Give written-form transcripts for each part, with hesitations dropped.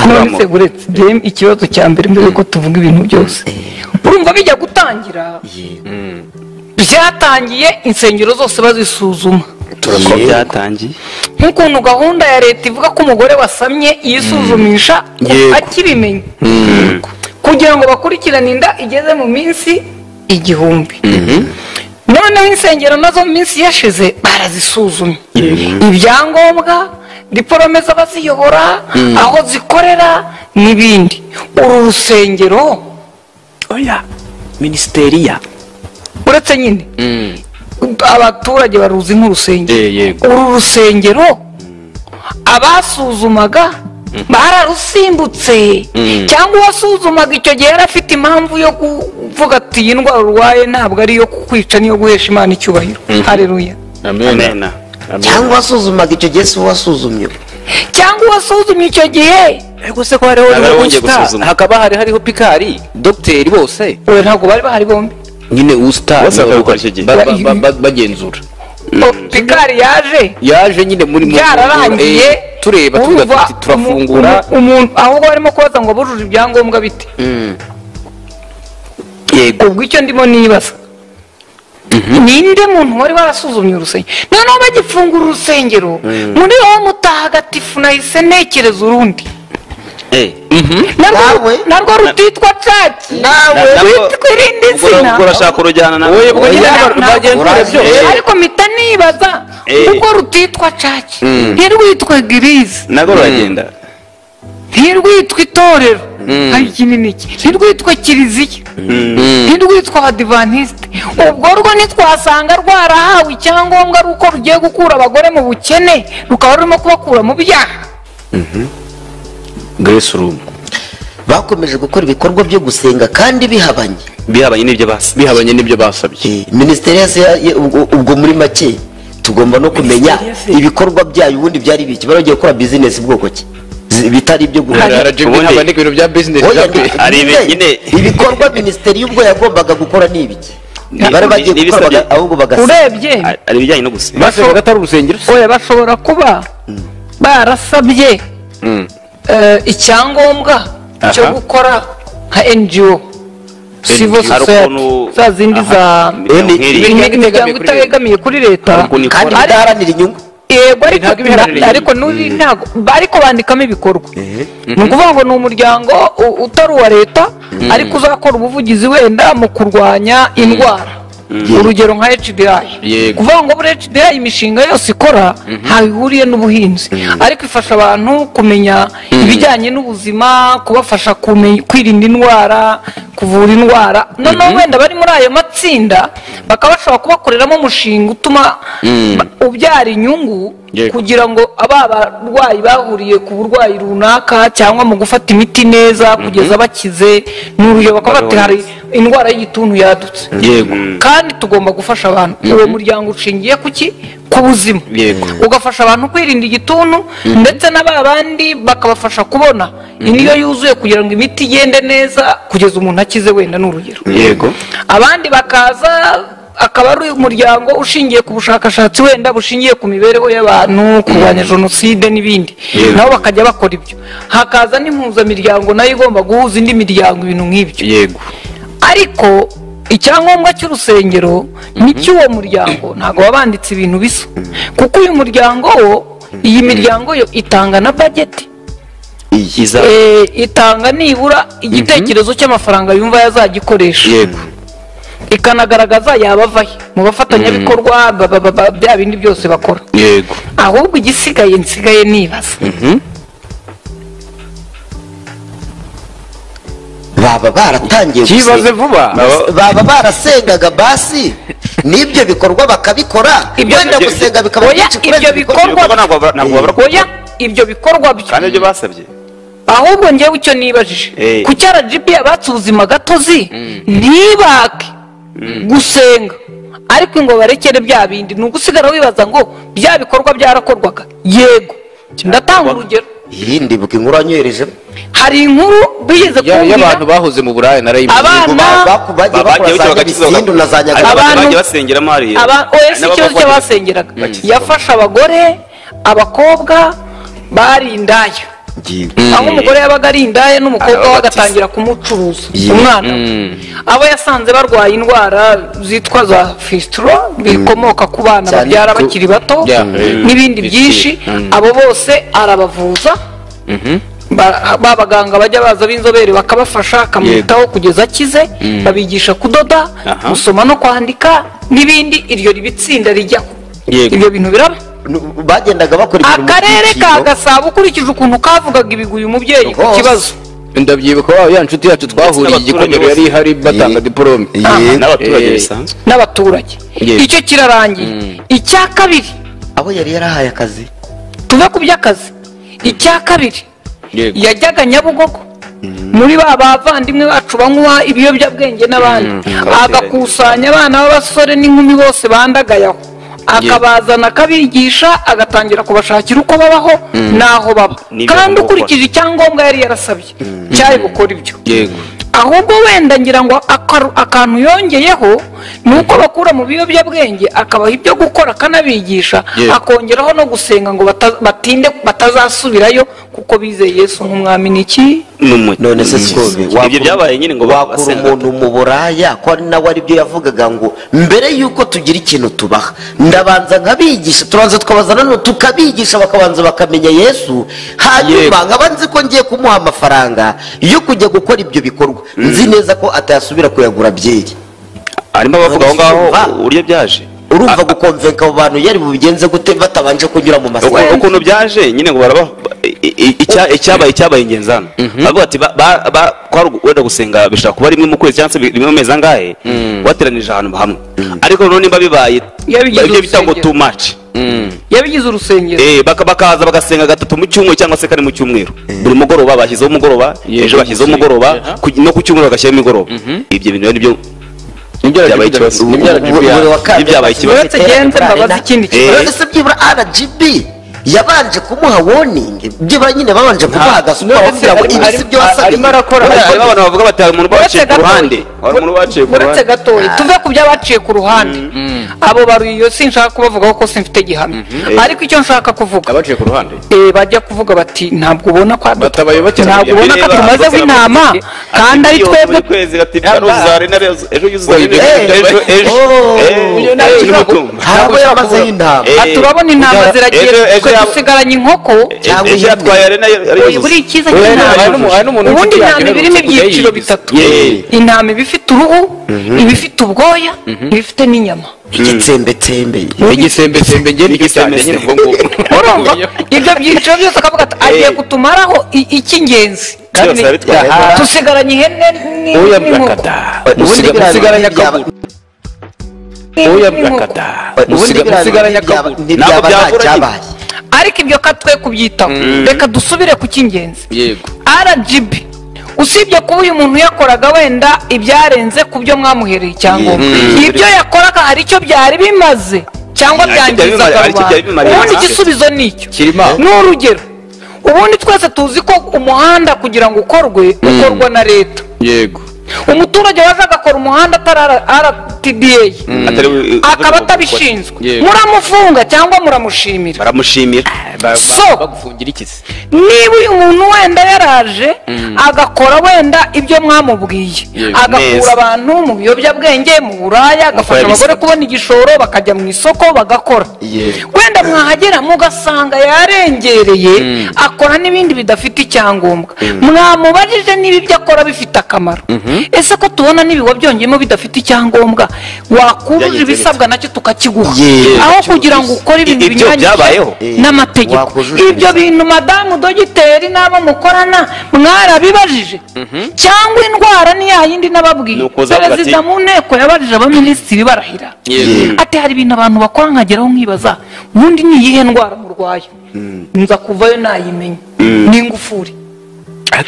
none se uretse game ikibazo cya mbere mbere ko tuvuga ibintu byose urumva bijya gutangira byatangiye insengero zose bazisuzuma byatangiye nk'ukuntu gahunda ya leta ivuga ko umugore wasamye yisuzumisha akibimenya kugira ngo bakurikirane inda igeze mu minsi 1000. noneho insengero nazo mu minsi yashize barazisuzumye ibyangombwa diporome z'abaziyobora aho zikorera n'ibindi. uru rusengero oya ministeriya uretse nyine abaturage baruzi nk'urusengero. uru rusengero abasuzumaga bararusimbutse cyangwa uwasuzumaga icyo gihe yari afite impamvu yo kuvuga ati iyi ndwara urwaye ntabwo ari iyo kukwica niyo guhesha Imana icyubahiro. Haleluya, amen. cyangwa wasuzumaga icyo gihe si uwasuzumye cyangwa uwasuzumye icyo gihe ariko se ko hariho hakaba hariho pikari dogiteri bose ntabwo bari bahari bombi nyine usita bagenzura pikari yaje nyine muri byararangiye tureba turafungura umuntu ahubwo barimo kubaza ngo bujuje ibyangombwa bite. yego ubwo icyo ndimo nibaza ninde muntu wari warasuzumye urusengero noneho bagifungura urusengero muri wowe mutagatifu nahise ntekereza urundi narwo rutitwa caki rwitwa irindi zina urashaka urujyana nawe ariko mpita nibaza kuko rutitwa caki ntirwitwa girize narwo ruragenda ntirwitwa itorero hari kinini iki ntirwitwa kiliziya ntirwitwa abadivantisite ubwo rwo ntitwasanga rwarahawe icyangombwa ari uko rugiye gukura abagore mu bukene rukaba rurimo kubakura mu byaha. Grace Room bakomeje gukora ibikorwa byo gusenga kandi bihabanye n'ibyo basabye minisiteri ubwo muri make tugomba no kumenya ibikorwa byayo ubundi byari biki baragiye gukora business bwoko ki bitari ibyo guhara ibintu bya business ibikorwa minisiteri y'ubwo yagombaga gukora ni ibiki bari bagiye gukora ahubwo bagasa urebye ari bijyanye no gusenga bashobora atari urusengero bashobora kuba barasabye icyangombwa cyo gukora nka NGO civil society za zindi za imiryango itegamiye kuri leta kandi idaharanira inyungu ariko ariko bandikamo ibikorwa ni ukuvuga ngo ni umuryango utari uwa leta ariko uzakora ubuvugizi wenda mu kurwanya indwara urugero nka HDI kuvuga ngo buri HDI imishinga yose ikora ntaho ihuriye n'ubuhinzi ariko ifasha abantu kumenya ibijyanye n'ubuzima kubafasha kwirinda indwara kuvura indwara noneho wenda bari muri ayo matsinda bakaba bashobora kubakoreramo umushinga utuma ubyara inyungu kugira ngo abarwayi bahuriye ku burwayi runaka cyangwa mu gufata imiti neza kugeza bakize n'urugero bakaba bati hari indwara y'igituntu yadutse kandi tugomba gufasha abantu uwo muryango ushingiye ku buzima ugafasha abantu kwirinda igituntu ndetse n'abandi bakabafasha kubona indyo yuzuye kugira ngo imiti igende neza kugeza umuntu akize wenda n'urugero abandi bakaza akaba ari umuryango ushingiye ku bushakashatsi wenda bushingiye ku mibereho y'abantu kurwanya jenoside n'ibindi nabo bakajya bakora ibyo hakaza n'impuzamiryango nayo igomba guhuza indi miryango ibintu nk'ibyo ariko icyangombwa cy'urusengero n'icy'uwo muryango ntabwo babanditse ibintu bisa kuko uyu muryango wo iyi miryango yo itanga na bageti itanga nibura igitekerezo cy'amafaranga yumva yazagikoresha ikanagaragaza yabavahe mu bafatanyabikorwa bya bindi byose bakora ahubwo igisigaye nsigaye nibaza baba baratangiye kibaze vuba baba barasengaga basi n'ibyo bikorwa bakabikora wenda gusenga bikaba ibyo bikorwa ibyo bikorwa kandi ibyo basabye ahubwo ngewe icyo nibajije ku cyara RGB abatse ubuzima gatozi ntibake gusenga ariko ngo barekere bya bindi ni ugusigara wibaza ngo bya bikorwa byarakorwaga yego ndatanga urugero yindi buka inkuru anyohereje hari inkuru bigeze kumbwira y'abantu bahoze mu Burayi narayibonye bagiye basengeramo hariya ikibazo cy'abasengeraga yafasha abagore abakobwa bari indaya aho umugore yabaga ari indaya n'umukobwa we agatangira kumucuruza umwana abo yasanze barwaye indwara zitwa za fistula bikomoka ku bana babyara bakiri bato n'ibindi byinshi abo bose arabavuza babaganga bajya baza b'inzobere bakabafasha akamwitaho kugeza akize babigisha kudoda gusoma no kwandika n'ibindi iryo ribitsinda rijyaho ibyo bintu biraba bagendaga bakurikira akarere ka Gasabo ukurikije ukuntu kavugaga ibigwi uyu mubyeyi ku kibazo ndabyibuka ya nshuti yacu twahuriye igikomero yari ihari batanga diporome n'abaturage bisanzwe n'abaturage icyo kirarangiye icya kabiri abo yari yarahaye akazi tuve ku by'akazi icya kabiri yajyaga Nyabugogo muri ba bavandimwe bacu banywa ibiyobyabwenge n'abandi agakusanya abana b'abasore n'inkumi bose bandagayaho akabazana akabigisha agatangira kubashakira uko babaho n'aho baba kandi ukurikije icyangombwa yari yarasabye cyari gukora ibyo ahubwo wenda ngira ngo akantu yongeyeho ni uko bakura mu biyobyabwenge akabaha ibyo gukora akanabigisha akongeraho no gusenga ngo batinde batazasubirayo kuko bizeye Yesu nk'umwami n'iki none se sikobe ibyo byabaye nyine ngo wakura umuntu mu buraya ko nawe ari byo yavugaga ngo mbere yuko tugira ikintu tubaha ndabanza nkabigisha tubanza tukabazana no tukabigisha bakabanza bakamenya Yesu hanyuma nkaba nzi ko ngiye kumuha amafaranga yo kujya gukora ibyo bikorwa nzi neza ko atayasubira kuyagura byeri arimo bavuga aho ngaho uburyo byaje urumva gukonvenka abo bantu yari bubigenze gute batabanje kunyura mu masoko ukuntu byaje nyine ngo baraba icyabaye ingenzano bavuga ati wenda gusenga bishaka kuba rimwe mu kwezi cyangwa se rimwe mu mezi angahe wateranije ahantu hamwe ariko noneho nimba bibaye ibyo bita ngo too much yabigize urusengero bakaza bagasenga gatatu mu cyumweru cyangwa se kane mu cyumweru buri mugoroba bashyizeho umugoroba ejo bashyizeho umugoroba no ku cyumweru bagashyiraho imigoroba ibyo bintu nibyo byabaye ikibazo byabaye ikibazo uretse genze mbabaza ikindi kibazo ese byibura RGB yabanje kumuha warning byibura nyine babanje kumuha agasuka bamubwira ngo ibi si byo wasabye arimo arakora abantu bavuga bati hari umuntu baciye ku ruhande hari umuntu baciye ku uretse ruhande gatoya tuve ku by'abaciye ku ruhande abo baruyo sinshaka kubavugaho ko simfite gihamya ariko icyo nshaka kuvuga abaciye ku ruhande bajya kuvuga bati ntabwo ubona ko batabayoboke ntabwo ubona ko tumaze w'intama kandi ari twebwe kwezi ati uzare na ejo yuzare ntabwo yamaze intama turabona intama ziragiye twe dusigaranye inkoko ejo yatwaye arena buri cyiza cy'intama ubundi intama birimo ibyiciro bitatu intama iba ifite uruhu iba ifite ubwoya iba ifite n'inyama igitsembetsembe igisembesembe ngende igisembe nyine ubwo ngubwo urumva ibyo byiciro byose akavuga ati agiye kutumaraho icy'ingenzi kandi dusigaranye ihene n'inkoko musigaranye akaburu musigaranye akaburu ntabwo byavura ariko ibyo katwe kubyitaho reka dusubire ku cy'ingenzi yego RGB usibye kuba uyu muntu yakoraga wenda ibyarenze ku byo mwamuhereye icyangombwa ibyo yakoraga hari icyo byari bimaze cyangwa byangizaga rubanda ubundi igisubizo ni icyo ni urugero ubundi twese tuzi ko umuhanda kugira ngo ukorwe ukorwa na leta yego umuturage waje agakora umuhanda atari RTDA akaba atabishinzwe muramufunga cyangwa muramushimira baramushimira bagufungira ikisi niba uyu muntu wenda yaraje agakora wenda ibyo mwamubwiye agakura abantu mu biyobyabwenge mu buraya agafasha abagore kubona igishoro bakajya mu isoko bagakora wenda mwahagera mugasanga yarengereye akora n'ibindi bidafite icyangombwa mwamubajije niba ibyo akora bifite akamaro ese ko tubona n'ibiwa byongeyemo bidafite icyangombwa wakuruje ibisabwa nacyo tukakiguha aho kugira ngo ukore ibintu binyuranyije n'amategeko ibyo bintu madamu dogiteri n'abo mukorana mwarabibajije cyangwa indwara ni yayindi nababwiye perezida mu nteko yabajije abaminisitiri barahira ati hari ibintu abantu bakora nkageraho nkibaza ubundi ni iyihe ndwara murwaye nza kuvayo nayimenya n'ingufuri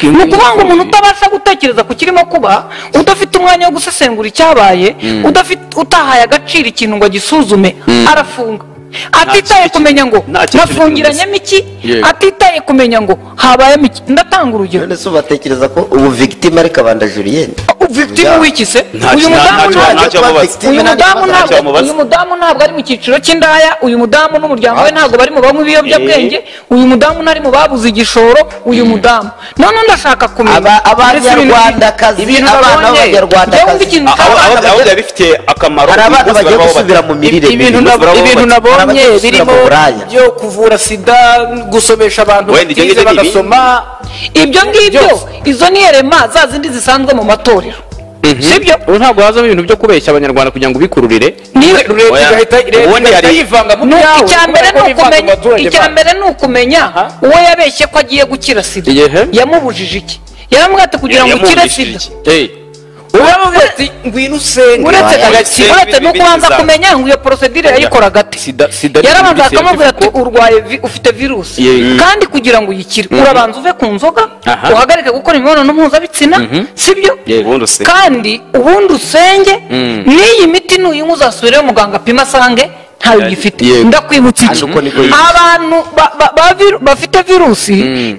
ni ukuvuga ngo umuntu utabasha gutekereza ku kirimo kuba udafite umwanya wo gusesengura icyabaye utahaye agaciro ikintu ngo agisuzume arafunga atitaye kumenya ngo nafungiranyemo iki atitaye kumenya ngo habayemo iki ndatanga urugero none se ubatekereza ko ubu victime ari Kabanda Julienne victim w'iki se uyu mudamu ntabwo ari mu cyiciro cy'indaya, uyu mudamu n'umuryango we ntabwo bari mu banywa ibiyobyabwenge, uyu mudamu ntari mu babuze igishoro, uyu mudamu none ndashaka kumenya abanyarwandakazi abana b'abanyarwandakazi aho byaba bifitiye akamaro, hari abana bagiye gusubira mu mirire, ibintu nabonye birimo byo kuvura sida, gusomesha abantu batize bagasoma, ibyo ngibyo izo ni erema za zindi zisanzwe mu matorero, sibyo? Ntabwo hazamo ibintu byo kubeshya abanyarwanda kugira ngo bikururire, ubundi hari yivanga mu byawe. Icyambere ni ukumenya uwo yabeshye ko agiye gukira sida yamubujije iki, yaramubwira ati kugira ngo ukire sida uretse no kubanza kumenya ngo iyo procedure yayikoraga ati, yarabanza akamubwira ati urwaye ufite virusi, kandi kugira ngo uyikire urabanza uve ku nzoga, uhagarike gukora imibonano mpuzabitsina, sibyo? Kandi ubundi usenge, n'iyi miti nuyinywa uzasubirayo muganga apima asange ntayo gifite. Ndakwibutsa iki, abantu bafite virusi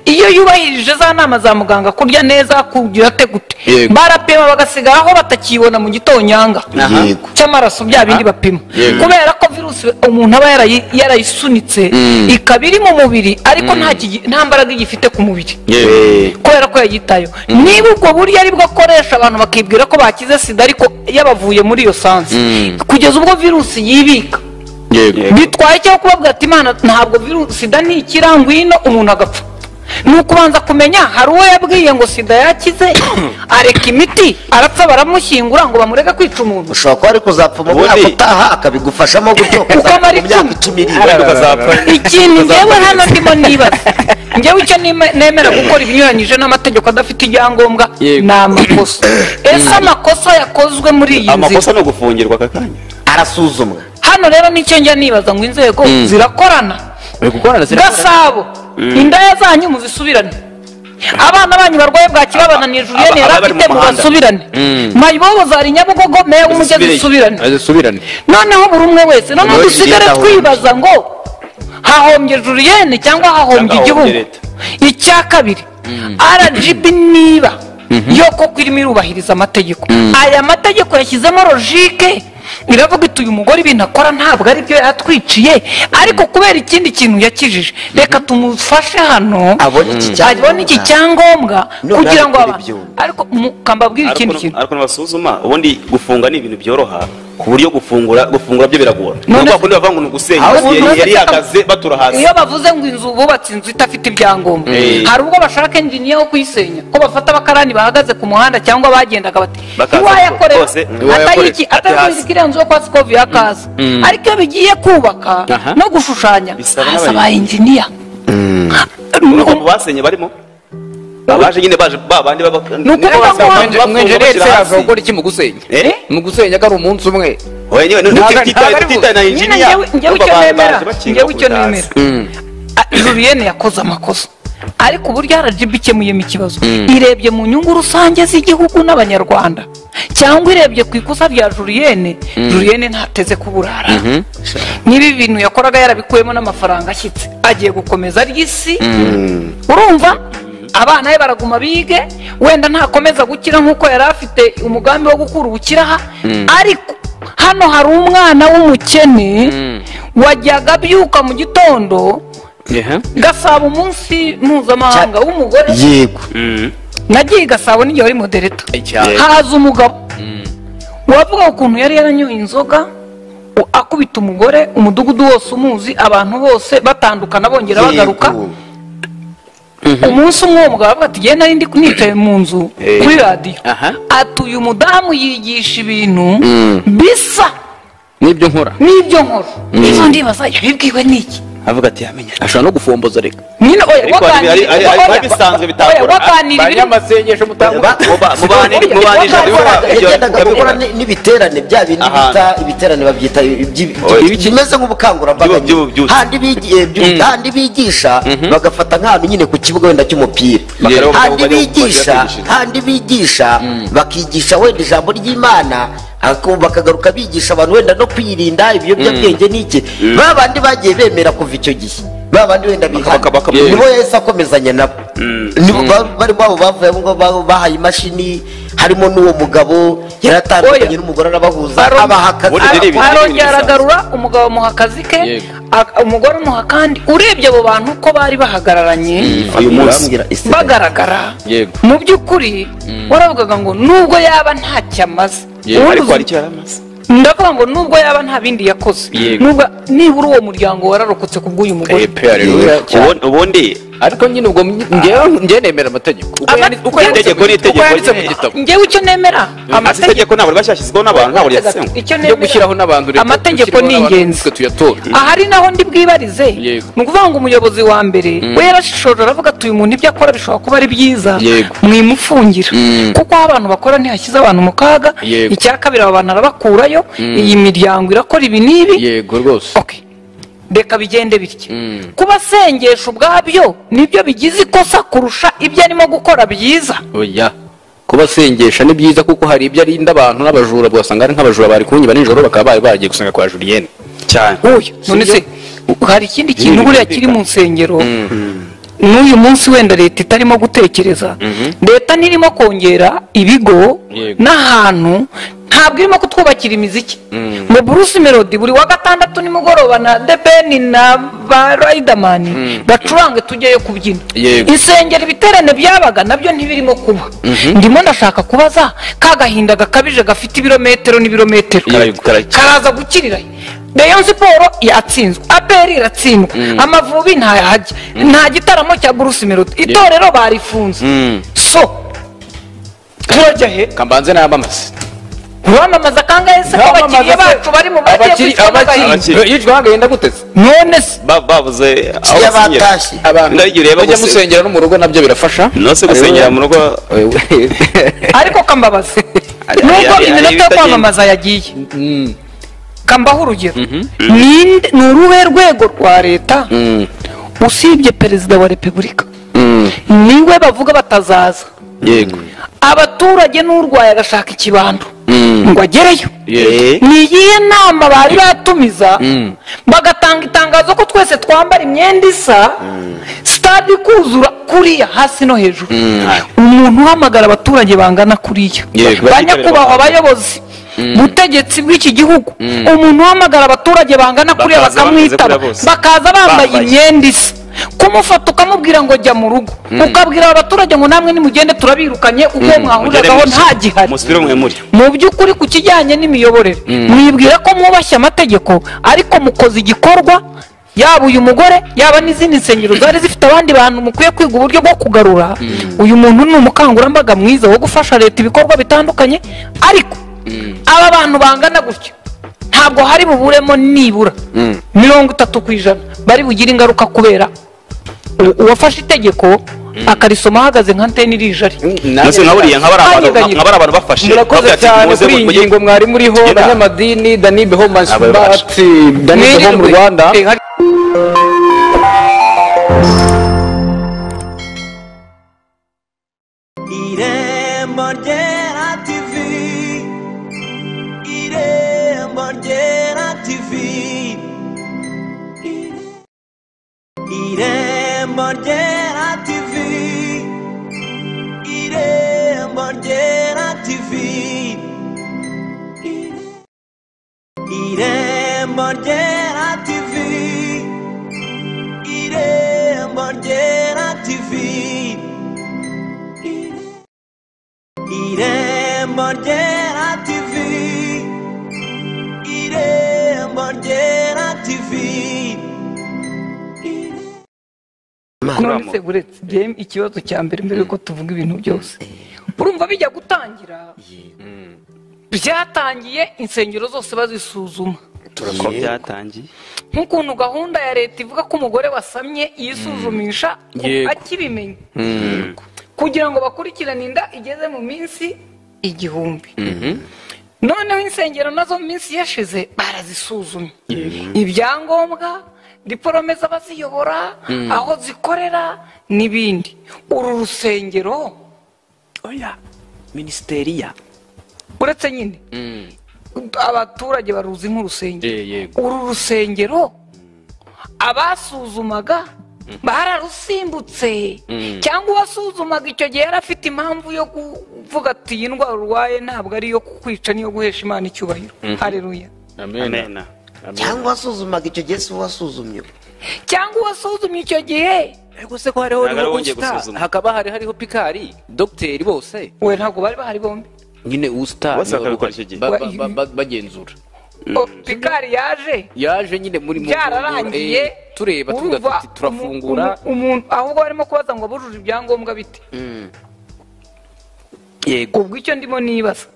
iyo yubahirije za nama za muganga, kurya neza, kugira ate gute, barapima bagasigaraho batakibona mu gitonyanga cy'amaraso bya bindi bapima, kubera ko virusi umuntu aba yarayisunitse ikaba iri mu mubiri ariko nta mbaraga igifite ku mubiri, kubera ko yayitayeho. Niba ubwo buryo ari bwo akoresha abantu bakibwira ko bakize sida ariko yabavuye muri iyo sansi, kugeza ubwo virusi yibika, bitwaye cyo kubabwira ati Imana ntabwo virusi sida ni ikirangwino umuntu agapfa. Ni ukubanza kumenya hari uwo yabwiye ngo sida yakize areka imiti arapfa, baramushyingura ngo bamurega kwica umuntu. ushobora kuba ari kuzapfa mu mwaka utaha akabigufashamo gutyo ukamara icumi. Ikintu njyewe hano ndimo nibaza, njyewe icyo nemera gukora ibinyuranyije n'amategeko adafite ibyangombwa ni amakosa. Ese amakosa yakozwe muri iyi nzira, amakosa no gufungirwa aka kanya arasuzumwa. Hano rero nicyo njya nibaza ngo inzego zirakorana. Gasabo indaya zanyu muzisubirane, abana banyu barwaye bwaki babananiye Julienne yarafite mu basubirane, Mayibobo zari Nyabugogo meya w'umugezi zisubirane. Noneho buri umwe wese none dusigare twibaza ngo hahombye Julienne cyangwa hahombye igihugu. Icya kabiri, RGB niba yo koko irimo irubahiriza amategeko, aya mategeko yashyizemo logique, iravuga iti uyu mugore ibintu akora ntabwo ari byo yatwiciye, ariko kubera ikindi kintu yakijije reka tumufashe hano abone iki cyangombwa kugira ngo ariko kambabwira ikindi kintu. Ariko nabasuzuma ubundi gufunga ni ibintu byoroha, ku buryo gufungura byo biragora. Nubwo kundi bavanga ngo gusenya yari yagaze batura hasi. Iyo bavuze ngo inzu bubatse inzu itafite ibyangombwa, hari ubwo bashaka engineer wo kuyisenya, ko bafata abakarani bahagaze ku muhanda cyangwa bagendaga bati wayakorera atari nzu yo kwa Scovia akaza, ariko iyo bigiye kubaka no gushushanya hasaba engineer. Nuko basenye barimo baje nyine baje babandi umwenjeneri se yaza gukora iki mu gusenya? Mu gusenya ari umunsi umwe wenyine n'utita na engineer. Njyewe icyo nemera Julienne yakoze amakosa, ariko uburyo RGB ikemuyemo ikibazo, irebye mu nyungu rusange z'igihugu n'abanyarwanda, cyangwa irebye ku ikosa rya Julienne ntateze kuburara. Niba ibintu yakoraga yarabikuyemo n'amafaranga ashyitse, agiye gukomeza ry'isi, urumva abana be baraguma bige, wenda ntakomeza gukira nk'uko yari afite umugambi wo gukura ubukiraha, ariko hano hari umwana w'umukene wajyaga abyuka mu gitondo Gasabo umunsi mpuzamahanga w'umugore, yego nagiye Gasabo n'igihe wari modereta, haza umugabo wavuga ukuntu yari yaranyoye inzoga akubita umugore, umudugudu wose umuzi, abantu bose batandukana bongera bagaruka. Umunsi umwe umugabo avuga ati genda nari nicaye mu nzu kuri radiyo, ati uyu mudamu yigisha ibintu bisa n'ibyo nkora. Izo ndibaza yabibwiwe n'iki? Avuga ati yamenya ashobora no gufomboza reka nyine oya bisanzwe bitakora abanyamasengesho mutangwa gukora n'ibiterane bya bintu bita ibiterane babyita bimeze nk'ubukangurambaga, handi bigisha bagafata nk'ahantu nyine ku kibuga wenda cy'umupira, handi bigisha bakigisha wenda ijambo ry'Imana, bakagaruka bigisha abantu wenda no kwirinda ibiyobyabwenge n'iki. Babandi bagiye bemera kuva icyo gihe, babandi wenda nibo Yesu akomezanya nabo, nibo barimo abo bavuye ngo bahaye imashini, harimo n'uwo mugabo yaratandukanye n'umugore arabahuza abaha akazi, arongera aragarura umugabo amuha akazi ke, umugore amuha kandi. urebye abo bantu ko bari bahagararanye uyu munsi bagaragara mu by'ukuri, waravugaga ngo nubwo yaba ntacyo amaze, ariko hari icyo yaramaze. ndavuga ngo nubwo yaba nta bindi yakoze, nubwo nibura uwo muryango wararokotse kubw'uyu mugore. ubundi ariko nyine ubwo ngewe nemera amategeko uko yanditse mu gitabo. ngewe icyo nemera amategeko ntabwo bashyashyizeho n'abantu, ntabwo yasenywe yo gushyiraho n'abantu. amategeko ni ingenzi. ahari naho ndi bwibarize, ni ukuvuga ngo umuyobozi wa mbere we yarashishoje aravuga ati uyu muntu ibyo akora bishobora kuba ari byiza, mwimufungira kuko aho abantu bakora ntihashyize abantu mu kaga. icya kabiri aba bantu arabakurayo, iyi miryango irakora ibi n'ibi. yego rwose. reka bigende bityo. kubasengesha ubwabyo nibyo bigize ikosa kurusha ibyo arimo gukora byiza. oya, kubasengesha ni byiza kuko hari ibyo arinda abantu n'abajura, ugasanga ari nk'abajura bari kunyiba nijoro bakaba bari bagiye gusenga kwa Julienne cyane. none se hari ikindi kintu buriya kiri mu nsengero n'uyu munsi wenda leta itarimo gutekereza. leta ntirimo kongera ibigo n'ahantu, ntabwo irimo kutwubakira imiziki ngo Bruce Melody buri wa gatandatu nimugoroba na The Ben na ba Riderman bacurange tujyeyo kubyina. insengero ibiterane byabaga nabyo ntibirimo kuba. ndimo ndashaka kubaza ka gahinda gakabije gafite ibirometero n'ibirometero karaza gukirira. Rayon Sport yatsinzwe, APR iratsindwa, Amavubi ntayahajya, nta gitaramo cya Bruce Melody, itorero barifunze. so turajya he? kambanze n'abamaze uramamaza kangahe se abakiriya bacu bari mu bagiye yicwa hagenda guteze. none se bavuze aho batashye bajya musengera no mu rugo nabyo birafasha. no se gusengera mu rugo ariko kambabaza nubwo iminota yo kwamamaza yagiye. kambaho urugero, ni uruhe rwego rwa leta usibye perezida wa repubulika niwe bavuga batazaza? yego, abaturage n'urwaye agashaka ikibando ngo agereyo. ni iyihe nama bari batumiza bagatanga itangazo ko twese twambara imyenda isa, stade ikuzura kuriya hasi no hejuru? umuntu uhamagara abaturage bangana kuriya, banyakubahwa abayobozi butegetsi bw'iki gihugu, umuntu uhamagara abaturage bangana kuriya bakamwitaba, bakaza bambaye imyenda isa, kumufata ukamubwira ngo jya mu rugo, ukabwira abaturage ngo namwe nimugende turabirukanye kuko mwahuragaho nta gihari. mu by'ukuri ku kijyanye n'imiyoborere mwibwira ko mwubashye amategeko, ariko mukoze igikorwa, yaba uyu mugore yaba n'izindi nsengero zari zifite abandi bantu mukwiye kwiga uburyo bwo kugarura. uyu muntu ni umukangurambaga mwiza wo gufasha leta ibikorwa bitandukanye, ariko aba bantu bangana gutyo ntabwo hari buburemo nibura 30% bari bugire ingaruka kubera uwafashe itegeko akarisoma ahagaze nka anteni rijari. nase nkaburiye nk'abari abantu bafashe. murakoze cyane kuri iyi ngingo mwari muriho abanyamadini. Dani Behoman Subat, Dani Beho mu Rwanda. Irembo Ryera TV, Irembo Ryera TV, Irembo Ryera TV, Irembo Ryera TV, Irembo Ryera TV, Irembo Ryera TV, Irembo Ryera TV, Irembo Ryera TV. none se uretse ikibazo cya mbere mbere yuko tuvuga ibintu byose, urumva bijya gutangira byatangiye insengero zose bazisuzuma. turako byatangiye nk'ukuntu gahunda ya leta ivuga ko umugore wasamye yisuzumisha akibimenya kugira ngo bakurikirane inda igeze mu minsi 1000. noneho insengero nazo mu minsi yashize barazisuzumye, ibyangombwa, diporome z'abaziyobora, aho zikorera n'ibindi. uru rusengero oya ministeriya uretse nyine abaturage baruzi nk'urusengero. uru rusengero abasuzumaga bararusimbutse cyangwa uwasuzumaga icyo gihe yari afite impamvu yo kuvuga ati iyi ndwara urwaye ntabwo ari iyo kukwica niyo guhesha Imana icyubahiro. Haleluya. Amen. cyangwa wasuzumaga icyo gihe si uwasuzumye cyangwa uwasuzumye icyo gihe ariko se ko hariho Ntabwo ari wongeye usita gusuzuma. hakaba hariho pikari dogiteri bose we ntabwo bari bahari bombi. nyine usita Bose bakabikora icyo gihe. bagenzura Pikari yaje nyine muri byararangiye tureba tuvuga tuti turafungura umuntu ahubwo barimo kubaza ngo abujuje ibyangombwa bite. yego ubwo icyo ndimo nibaza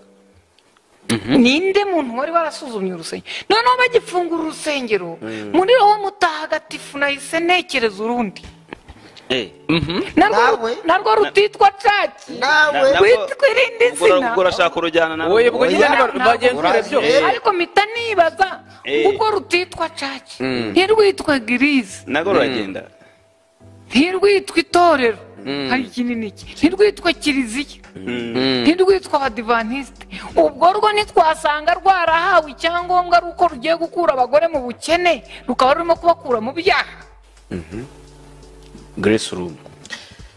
ninde muntu wari warasuzumye urusengero noneho bagifungura urusengero muri roho mutagatifu nahise ntekereza urundi narwo rutitwa caki nawe witwa irindi zina ubwo urashaka urujyana nawe wowe ubwo nyine bagenzura byose ariko mpita nibaza ubwo rutitwa caki ntirwitwa girize nabwo ruragenda ntirwitwa itorero hari kinini iki ntirwitwa kiliziya ntirwitwa abadivantisite ubwo rwo ntitwasanga rwarahawe icyangombwa ari uko rugiye gukura abagore mu bukene rukaba rurimo kubakura mu byaha. grace room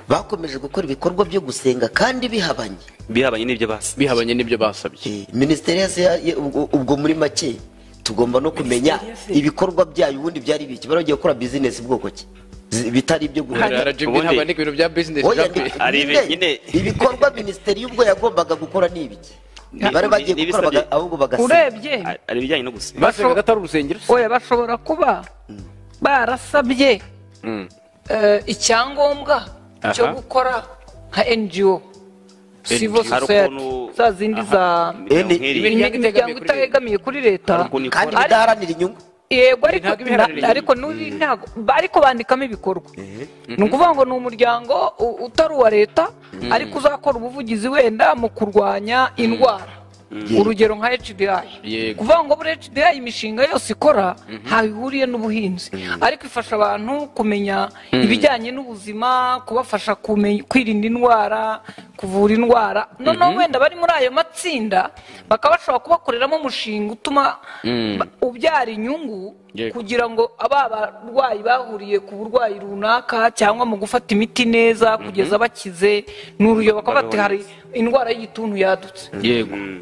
bakomeje gukora ibikorwa byo gusenga kandi bihabanye n'ibyo basabye minisiteri ubwo muri make tugomba no kumenya ibikorwa byayo ubundi byari biki baragiye gukora bizinesi bwoko ki bitari ibyo guhera ntabwo ari ibintu bya business ibikorwa minisiteri y'ubwo yagombaga gukora ni ibiki bari bagiye gukora ahubwo bagasiba urebye ari ibijyanye no gusenga basengaga atari urusengero oya bashobora kuba barasabye icyangombwa cyo gukora nka NGO civil society za zindi za imiryango itegamiye kuri leta kandi bidaharanira inyungu yego ariko bandikamo ibikorwa ni ukuvuga ngo ni umuryango utari uwa leta ariko uzakora ubuvugizi wenda mu kurwanya indwara urugero nka HDI kuvuga ngo buri HDI imishinga yose ikora ntaho ihuriye n'ubuhinzi ariko ifasha abantu kumenya ibijyanye n'ubuzima kubafasha kwirinda indwara kuvura indwara noneho wenda bari muri ayo matsinda bakaba bashobora kubakoreramo umushinga utuma ubyara inyungu kugira ngo aba barwayi bahuriye ku burwayi runaka cyangwa mu gufata imiti neza kugeza bakize n'urugero bakaba bati hari indwara y'igituntu yadutse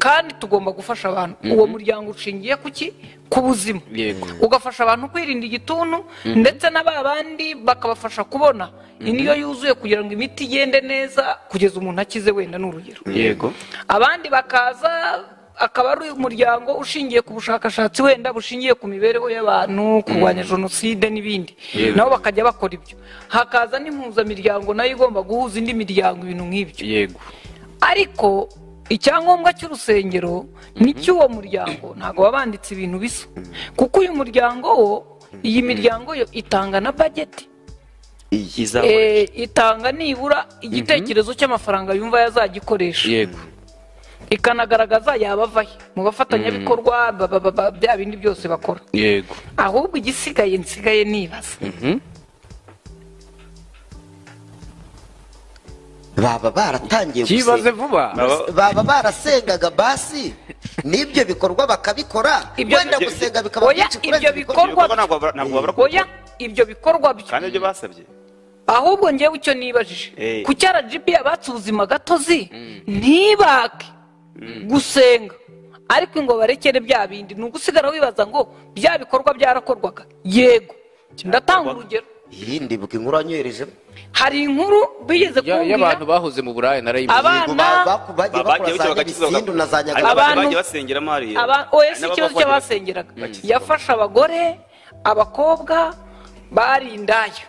kandi tugomba gufasha abantu uwo muryango ushingiye ku buzima ugafasha abantu kwirinda igituntu ndetse n'aba bandi bakabafasha kubona indyo yuzuye kugira ngo imiti igende neza kugeza umuntu akize wenda n'urugero abandi bakaza akaba ari umuryango ushingiye ku bushakashatsi wenda bushingiye ku mibereho y'abantu kurwanya jenoside n'ibindi nabo bakajya bakora ibyo hakaza n'impuzamiryango nayo igomba guhuza indi miryango ibintu nk'ibyo ariko icyangombwa cy'urusengero n'icy'uwo muryango ntabwo baba banditse ibintu bisa kuko uyu muryango wo iyi miryango yo itanga na bageti itanga nibura igitekerezo cy'amafaranga yumva yazagikoresha ikanagaragaza yabavahe mu bafatanyabikorwa bya bindi byose bakora ahubwo igisigaye nsigaye nibaza baba baratangiye kibaze vuba baba barasengaga basi n'ibyo bikorwa bakabikora wenda gusenga bikaba byinshi ibyo bikorwa ibyo bikorwa byo kandi ibyo basabye ahubwo ngewe icyo nibajije ku cyara RGB yabatse ubuzima gatozi ntibake gusenga ariko ngo barekere bya bindi ni ugusigara wibaza ngo bya bikorwa byarakorwaga yego ndatanga urugero yindi buka inkuru anyoherejemo hari inkuru bigeze kumbwira y'abantu bahoze mu Burayi narayibonye bagiye bakora za Nyabisindu na za Nyagabe bagiye basengeramo hariya oya si ikibazo cy'abasengeraga yafashe abagore abakobwa bari indaya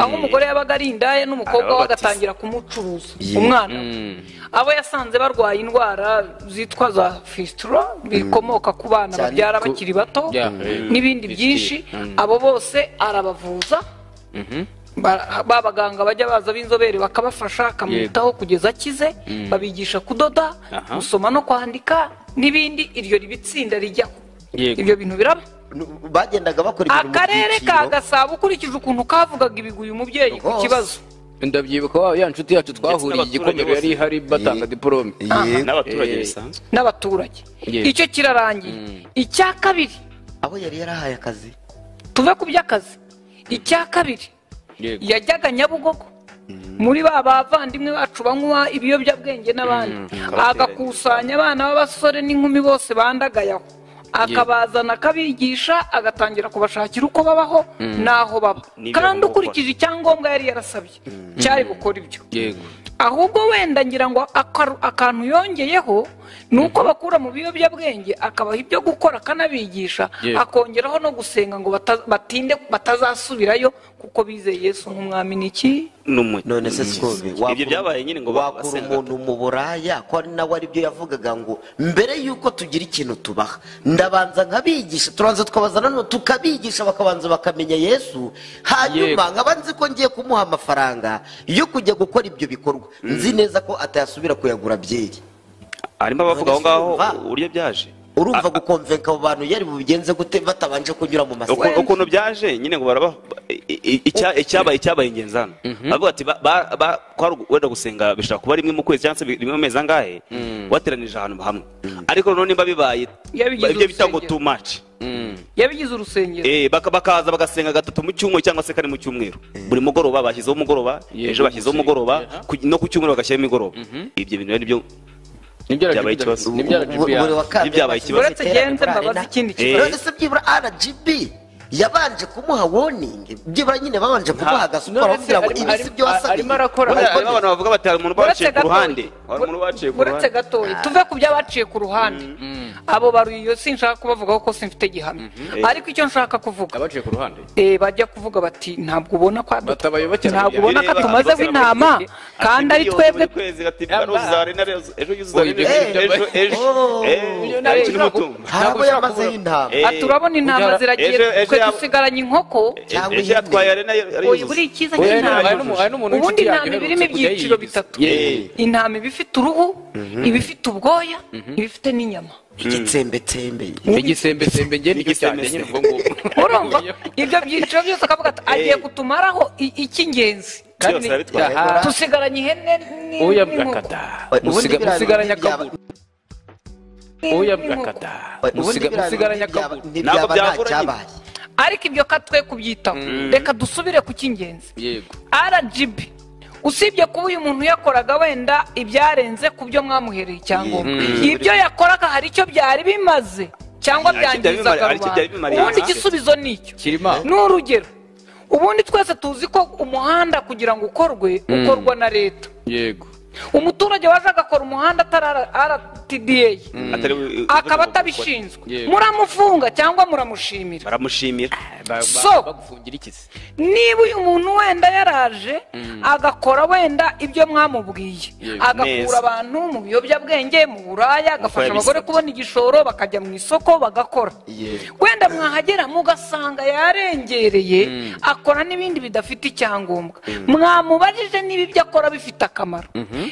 aho umugore yabaga ari indaya n'umukobwa we agatangira kumucuruza umwana abo yasanze barwaye indwara zitwa za fistula bikomoka ku bana babyara bakiri bato n'ibindi byinshi abo bose arabavuza babaganga bajya baza b'inzobere bakabafasha akamwitaho kugeza akize babigisha kudoda gusoma no kwandika n'ibindi iryo ribitsinda rijyaho ibyo bintu biraba bagendaga bakora ibintu akarere ka Gasabo ukurikije ukuntu kavugaga ibigwi uyu mubyeyi ku kibazo ndabyibuka ya nshuti yacu twahuriye igikomero yari hari batanga diplome n'abaturage bisanzwe n'abaturage icyo kirarangiye icya kabiri abo yari yarahaye akazi tuve ku by'akazi icya kabiri Yego. yajyaga Nyabugogo muri ba bavandimwe bacu banywa ibiyobyabwenge n'abandi agakusanya abana b'abasore n'inkumi bose bandagaye aho akabazana akabigisha agatangira kubashakira uko babaho n'aho baba Nibyo kandi agomba ukurikije icyangombwa yari yarasabye cyari gukora ibyo yego ahubwo wenda ngira ngo akantu yongeyeho ni uko bakura mu biyobyabwenge akabaha ibyo gukora akanabigisha Yego. akongeraho no gusenga ngo batinde batazasubirayo kuko bizeye Yesu nk'umwami n'iki none se sikobe ibyo byabaye nyine ngo wakura basenga. umuntu mu buraya ko ari nawe aribyo yavugaga ngo mbere y'uko tugira ikintu tubaha ndabanza nkabigisha turanza tukabaza nanone tukabigisha bakabanza bakamenya Yesu hanyuma nkaba nzi ko ngiye kumuha amafaranga yo kujya gukora ibyo bikorwa nzi neza ko atayasubira kuyagura byeri harimo abavuga aho ngaho Va. uburyo byaje urumva gukonvenka abo bantu yari bubigenze gute batabanje kunyura mu masoko ukuntu byaje nyine ngo baraba icyabaye ingenzi hano bavuga ati wenda gusenga bishobora kuba rimwe mu kwezi cyangwa se rimwe mu mezi angahe wateranije ahantu hamwe ariko noneho nimba bibaye Yabigize ibyo bita ngo urusengero. too much yabigize urusengero bakaza bagasenga gatatu mu cyumweru cyangwa se kane mu cyumweru buri mugoroba bashyizeho umugoroba ejo bashyizeho umugoroba no ku cyumweru bagashyiraho imigoroba ibyo bintu rero nibyo byabaye ikibazo. buri wa kabiri Ibyabaye ikibazo. uretse genze mbabaza ikindi kibazo none se byibura RGB yabanje kumuha warning byibura nyine babanje kumuha agasuporo bavugira ngo ibi si byo wasabiye arimo arakora harimo abantu bavuga bati hari umuntu baciye ku ruhande hari umuntu baciye ku uretse ruhande gatoya tuve ku by'abaciye ku ruhande abo baruyo sinshaka kubavugaho ko simfite gihamya ariko icyo nshaka kuvuga abaciye ku ruhande bajya kuvuga bati ntabwo ubona ko batabayobokera ntabwo ubona ko tumaze w'intama kandi ari twebwe harabo yamazeho intama turabona intama ziragiye twe dusigaranye inkoko cyangwa ejo yatwaye arena oya buri icyiza cy'intama hari n'umuntu ubundi w'inshuti intama yanjye iba irimo uherutse kujya ibyiciro yiyiza. bitatu intama iba ifite uruhu iba ifite ubwoya iba ifite n'inyama igitsembetsembe igisembesembe njye nicyo cyane nyine ubwo ngubwo urumva ibyo byiciro byose akavuga ati agiye kutumaraho icy'ingenzi byose arabitwaye dusigaranye ihene oya n'inkoko brakada musigaranye akaburu oya brakada musigaranye akaburu ntibyaba nta cyabaye ariko ibyo katwe kubyitaho reka dusubire ku cy'ingenzi yego RGB usibye kuba uyu muntu yakoraga wenda ibyarenze ku byo mwamuhereye icyangombwa ibyo yakoraga hari icyo byari bimaze cyangwa byangizaga hari icyo byari rubanda bimariye. ubundi igisubizo ni icyo kirima ni urugero ubundi twese tuzi ko umuhanda kugira ngo ukorwe ukorwa na leta yego umuturage waje agakora umuhanda atari RTDA akaba atabishinzwe Yego. muramufunga cyangwa muramushimira baramushimira So, bagufungira ikisi niba uyu muntu wenda yaraje agakora wenda ibyo mwamubwiye Yego, agakura neza. abantu mu biyobyabwenge mu buraya agafasha abagore yabisabye. kubona igishoro bakajya mu isoko bagakora Yego. wenda mwahagera mugasanga yarengereye akora n'ibindi bidafite icyangombwa mwamubajije niba ibyo akora bifite akamaro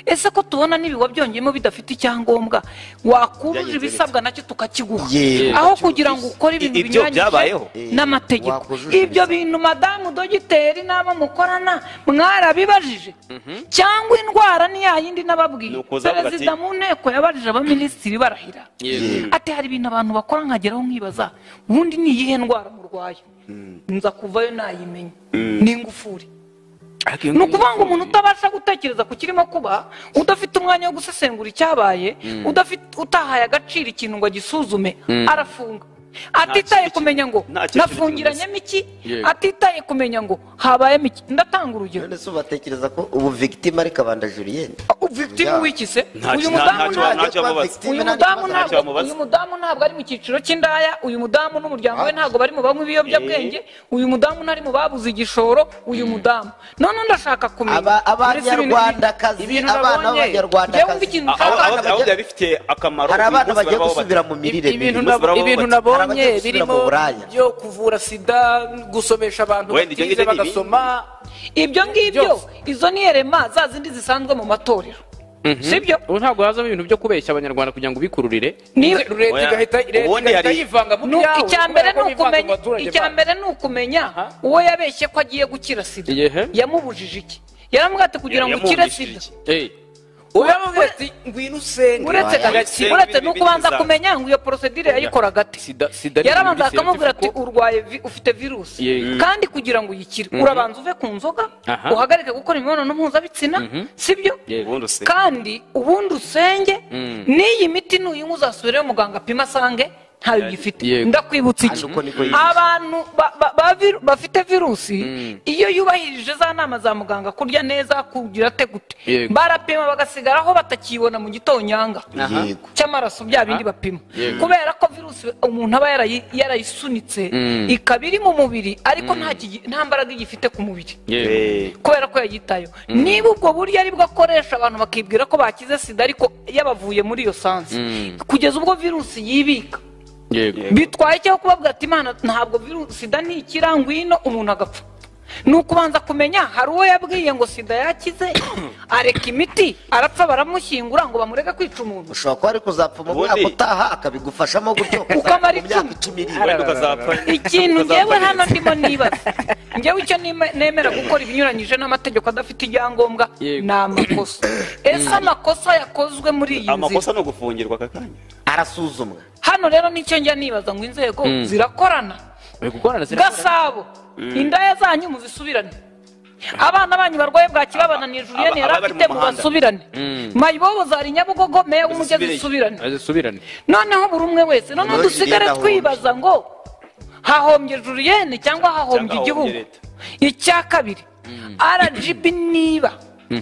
ese ko tubona n'ibiwa byongeyemo bidafite icyangombwa wakuruje Byagenze ibisabwa nacyo tukakiguha Yego. aho kugira ngo ukore ibintu Ibyo binyuranyije byabayeho? n'amategeko Wakujuje ibyo ibisabwa. bintu madamu dogiteri n'abo mukorana mwarabibajije cyangwa indwara ni ya yindi nababwiye Ni ukuza avuga ati- perezida mu nteko yabajije abaminisitiri barahira Yego. ati hari ibintu abantu bakora nkageraho nkibaza ubundi ni iyihe ndwara murwaye nza kuvayo nayimenya ni ingufuri ni ukuvuga ngo umuntu utabasha gutekereza ku kirimo kuba udafite umwanya wo gusesengura icyabaye utahaye agaciro ikintu ngo agisuzume arafunga atitaye kumenya ngo nta kintu nafungiranyemo iki Yego. atitaye kumenya ngo habayemo iki ndatanga urugero none se ubatekereza ko ubu victime ari kabanda Julienne victime w'iki se Nta- uyu nta- mudamu ntacyo- ntabwo ntacyo bamubaza. uyu mudamu Ntacyo ntabwo bamubaza. uyu mudamu ntabwo ari mu cyiciro cy'indaya uyu mudamu n'umuryango we ntabwo bari mu banywa ibiyobyabwenge uyu mudamu ntari mu babuze igishoro uyu mudamu none ndashaka kumenya abanyarwandakazi ibintu abana nabonye b'abanyarwandakazi njyewe ikintu aho nshaka aho byaba bifite akamaro hari abana uyu munsi bagiye barabaho gusubira bati- mu mirire ibintu mibi Bose barabaho ibintu bati- nabonye Abagiye gusubira birimo mu buraya. byo kuvura sida gusomesha abantu Wenda ibyo batize ngibyo ni bagasoma ibyo ngibyo Byose. izo ni erema za zindi zisanzwe mu matorero sibyo ubu ntabwo hazamo ibintu byo kubeshya abanyarwanda kugira ngo bikururire Niba- leta Oya. igahita Ubundi hari- yivanga mu byawe icya mbere kubera ko ni bivanze mu ukumenya baturage icya babo. mbere ni ukumenya uwo yabeshye ko agiye gukira sida Yehe. yamubujije iki yaramubwiye ati kugira ngo ukire Yamwumvishije sida iki? uramubwira ati ngwino usenge uretse Agakira. uretse no kubanza kumenya ngo iyo procedure yayikoraga ati sida yarabanza akamubwira ati urwaye ufite virusi Yego. kandi kugira ngo uyikire urabanza uve ku nzoga Aha. uhagarike gukora imibonano mpuzabitsina sibyo ubundi usenge. kandi ubundi usenge n'iyi miti nuyinywa uzasubirayo muganga apima asange ntayo ugifite Yego. ndakwibutsa iki Kandi uko niko yigisha. abantu bafite virusi iyo yubahirije za nama za muganga kurya neza kugira ate gute Yego. barapima bagasigaraho batakibona mu gitonyanga Yego. cy'amaraso bya bindi bapima Yego. kubera ko virusi umuntu aba yarayisunitse ikaba iri mu mubiri ariko nta mbaraga igifite ku mubiri kubera ko yayitayeho niba ubwo buryo ari bwo akoresha abantu bakibwira ko bakize sida ariko yabavuye muri iyo sansi kugeza ubwo virusi yibika yego bitwaye cyo kubabwira ati imana ntabwo virusi sida ntikira ngwino umuntu agapfa ni ukubanza kumenya hari uwo yabwiye ngo sida yakize areka imiti arapfa baramushyingura ngo bamureke kwica umuntu ushobora kuba ari kuzapfa mu mwaka Ubundi- utaha akabigufashamo gutyo Ukamara mu myaka icumi. 10 iri wenda ukazapfa ikintu ngewe hano ndimo nibaza ngewe icyo nemera gukora ibinyuranyije n'amategeko adafite ibyangombwa Yego. ni amakosa ese amakosa yakozwe muri iyi amakosa nzira ni ugufungirwa aka kanya arasuzumwa hano rero nicyo njya nibaza ngo inzego zirakorana uri gukorana gasabo indaya zanyu muzisubirane abana banyu barwaye bwaki babananiye Julienne yari Aba- abari afite mu mu muhanda. basubirane mayibobo zari Nyabugogo meya w'umugezi usubirane azisubirane noneho buri umwe wese noneho Noneho dusigare Julienne twibaza ngo hahombye Julienne cyangwa hahombye Cyangwa igihugu hahombye leta. icya kabiri RGB niba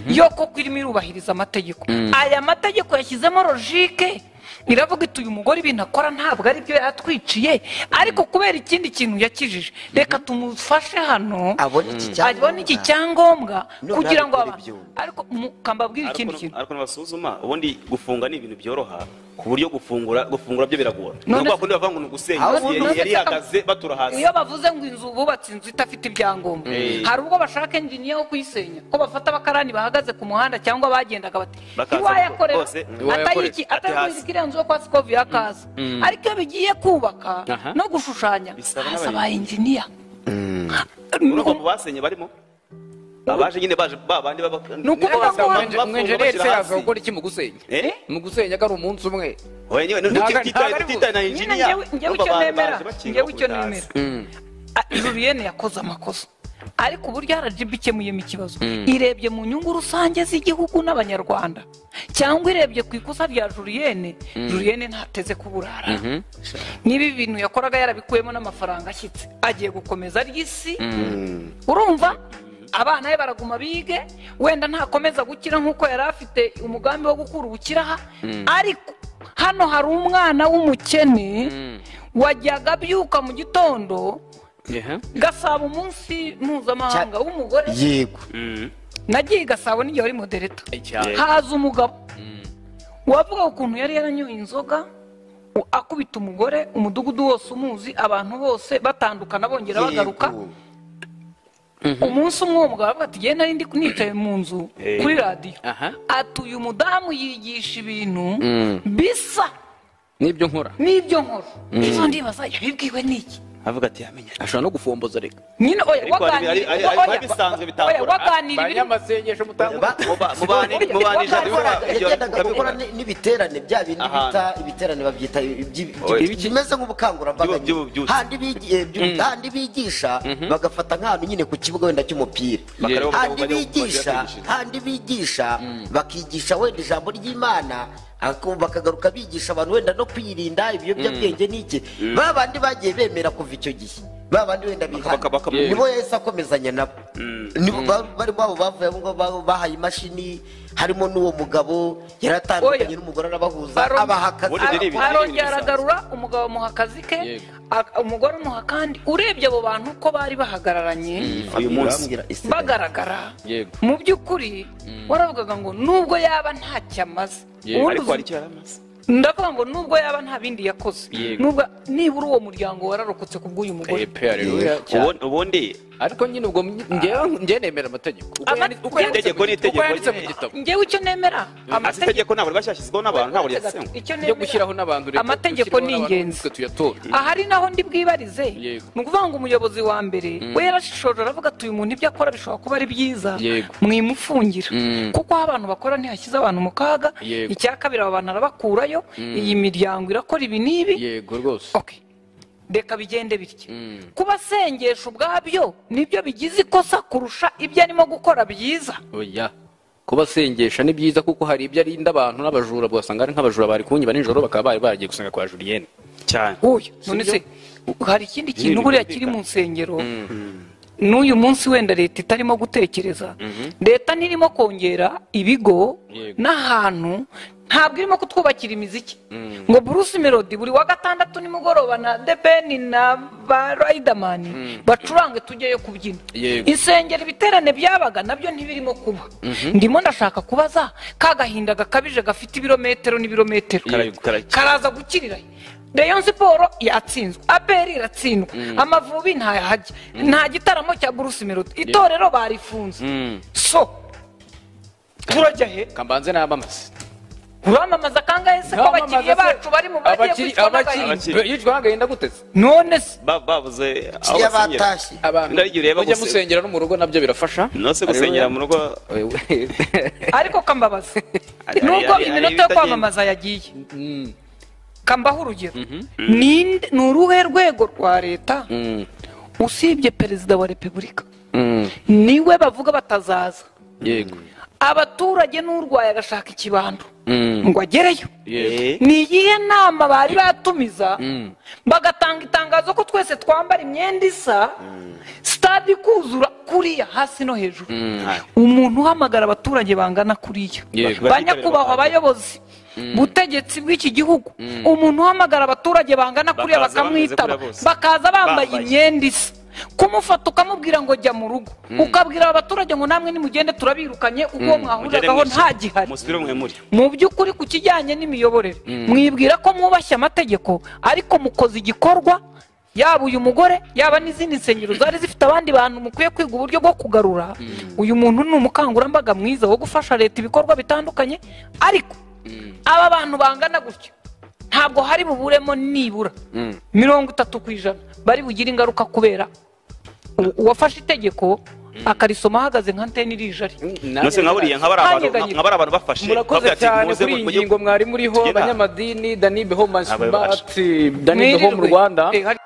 yo koko irimo irubahiriza amategeko aya mategeko yashyizemo logike iravuga iti uyu mugore ibintu akora ntabwo ari byo yatwiciye ariko kubera ikindi kintu yakijije reka tumufashe hano abone iki cyangombwa None kugira ngo abikora abantu ibyo. ariko kambabwira ikindi kintu ariko nabasuzuma ubundi gufunga ni ibintu byoroha ku buryo gufungura byo biragora None nubwo se- bakundi bavuga ngo ni ugusenya Ahubwo yari- none yari se- ihagaze batura hasi iyo bavuze ngo inzu bubatse inzu idafite ibyangombwa hari ubwo bashaka enjiniya wo kuyisenya ko bafata abakarani bahagaze ku muhanda cyangwa bagendaga bati Bakaza ntiwayakorera bose, atayiki ate hasi. iriya nzu yo kwa sikovi yakaza ariko iyo bigiye kubaka Aha. no gushushanya Bisaba haza n'abayobozi. ba enjiniya urumva mu basenye barimo abaje nyine baje babandi baba Ni ukuvuga ngo umwenjeniyeri se yaza gukora iki mu gusenya mu gusenya ko ari umunsi umwe oya niwe tutitaye na nyine engineer njyewe icyo nemera njyewe icyo nemera Julienne yakoze amakosa ariko uburyo RGB ikemuyemo ikibazo irebye mu nyungu rusange z'igihugu n'abanyarwanda cyangwa irebye ku ikosa rya Julienne ntateze kuburara niba ibintu yakoraga yarabikuyemo n'amafaranga ashyitse agiye gukomeza ry'isi urumva abana be baraguma bige wenda ntakomeza gukira nk'uko yari afite umugambi wo gukura ubukiraha ariko hano hari umwana w'umukene wajyaga abyuka mu gitondo Gasabo umunsi mpuzamahanga w'umugore yego nagiye Gasabo n'igihe wari modereta haza umugabo wavuga ukuntu yari yaranyoye inzoga akubita umugore umudugudu wose umuzi abantu bose batandukana bongera bagaruka umunsi umwe uwo mugabo aravuga ati genda nari nicaye mu nzu kuri radiyo ati uyu mudamu yigisha ibintu bisa n'ibyo nkora izo ndibaza yabibwiwe n'iki avuga ati yamenye ashobora no gufomboza reka nyine oya Ariko hari- hari- hari bisanzwe bitangora. waganira ibiri banyamasengesho mutangura yagendaga gukora n'ibiterane bya bindi bita ibiterane babyita bimeze nk'ubukangurambaga By'ububyutse. handi bigisha bagafata nk'ahantu nyine ku kibuga wenda cy'umupira Bakareba handi bajya bigisha kwigisha. handi bigisha bakigisha wenda ijambo ry'imana bakagaruka bigisha abantu wenda no kwirinda ibiyobyabwenge n'iki ba bandi bagiye bemera kuva icyo gihe ba bandi wenda bihana nibo yahise akomezanya nabo nibo barimo abo bavuye abo ngabo bahaye imashini harimo n'uwo mugabo yaratandukanye n'umugore arabahuza abaha akazi arongera aragarura umugabo amuha akazi ke umugore amuha kandi urebye abo bantu ko bari bahagararanye uyu munsi bagaragara mu by'ukuri waravugaga ngo nubwo yaba ntacyo amaze ariko hari icyo yaramaze ndavuga ngo nubwo yaba nta bindi yakoze Yego. nubwo nibura uwo muryango wararokotse kubw'uyu mugore haleluya cyane. ubundi ariko nyine ubwo njye nemera amategeko uko Itegeko ni itegeko. yanditse mu gitabo njyewe icyo nemera ati itegeko ntabwo ryashyizweho n'abantu ntabwo ryasenywe icyo yo nemera gushyiraho n'abantu leta amategeko gushyiraho ni n'abantu ingenzi twe tuyatora ahari naho ndi bwibarize Yego. ni ukuvuga ngo umuyobozi wa mbere we yarashishoje aravuga ati uyu muntu ibyo akora bishobora kuba ari byiza Yego. mwimufungira kuko aho abantu bakora ntihashyize abantu mu kaga Yego. icya kabiri aba bantu arabakurayo iyi miryango irakora ibi n'ibi yego rwose Okay. reka bigende bityo kuba asengesha ubwabyo nibyo bigize ikosa kurusha ibyo arimo gukora byiza oya kuba asengesha ni byiza kuko hari ibyo arinda abantu n'abajura ugasanga ari nk'abajura bari kunyiba nijoro bakaba bari baragiye gusenga kwa Julienne cyane uyu none se hari ikindi kintu buriya kiri mu nsengero n'uyu munsi wenda leta itarimo gutekereza leta ntirimo kongera ibigo Yego. n'ahantu ntabwo irimo kutwubakira imiziki ngo Bruce Melody buri wa gatandatu nimugoroba na The Ben na ba Riderman bacurange tujyeyo kubyina Yego. insengero ibiterane byabaga nabyo ntibirimo kuba ndimo ndashaka kubaza ka gahinda gakabije gafite ibirometero n'ibirometero karaza gukirirayo Rayon Sport yatsinzwe APR iratsindwa Amavubi ntayahajya nta gitaramo cya Bruce Melody itorero barifunze so turajya he kambanze n'abamase uramamaza kangahe se ko abakiriya bacu bari mu bagiye kwicwa n'agahinda yicwa n'agahinda guteze none se bavuze aho iyo basenyera batashye abantu Ndari ureba mujya guse- musengera no mu rugo nabyo birafasha no se gusengera mu rugo ariko kambabaza Hari- nubwo hari- hari iminota yo ibitagenda. kwamamaza yagiye kambaho urugero ni uruhe rwego rwa leta usibye perezida wa repubulika niwe bavuga batazaza yego abaturage n'urwaye agashaka ikibando ngo agereyo yego ni iyihe nama bari batumiza bagatanga itangazo ko twese twambara imyenda isa sitade ikuzura kuriya hasi no hejuru umuntu uhamagara abaturage bangana kuriya Yego. ba nyakubahwa abayobozi butegetsi bw'iki gihugu umuntu uhamagara abaturage bangana kuriya Bakaza bameze bakamwitaba kuriya bose. bakaza bambaye Bambaye. imyenda isa kumufata ukamubwira ngo jya mu rugo ukabwira abaturage ngo namwe nimugende turabirukanye kuko uwo mwahuragaho nta gihari musubire mwe muri mu by'ukuri ku kijyanye n'imiyoborere mwibwira ko mwubashye amategeko ariko mukoze igikorwa yaba uyu mugore yaba n'izindi nsengero zari zifite abandi bantu mukwiye kwiga uburyo bwo kugarura uyu muntu ni umukangurambaga mwiza wo gufasha leta ibikorwa bitandukanye ariko aba bantu bangana gutyo ntabwo hari buburemo nibura 30% bari bugire ingaruka kubera uwafashe itegeko akarisoma ahagaze nka nteni rijari no se nkaburiye nk'abari abantu bafashe murakoze cyane kuri iyi ngingo mwari muriho Tugenda. abanyamadini Danibe Home Ntabwo babasha. Smart Danibe Home Rwanda hari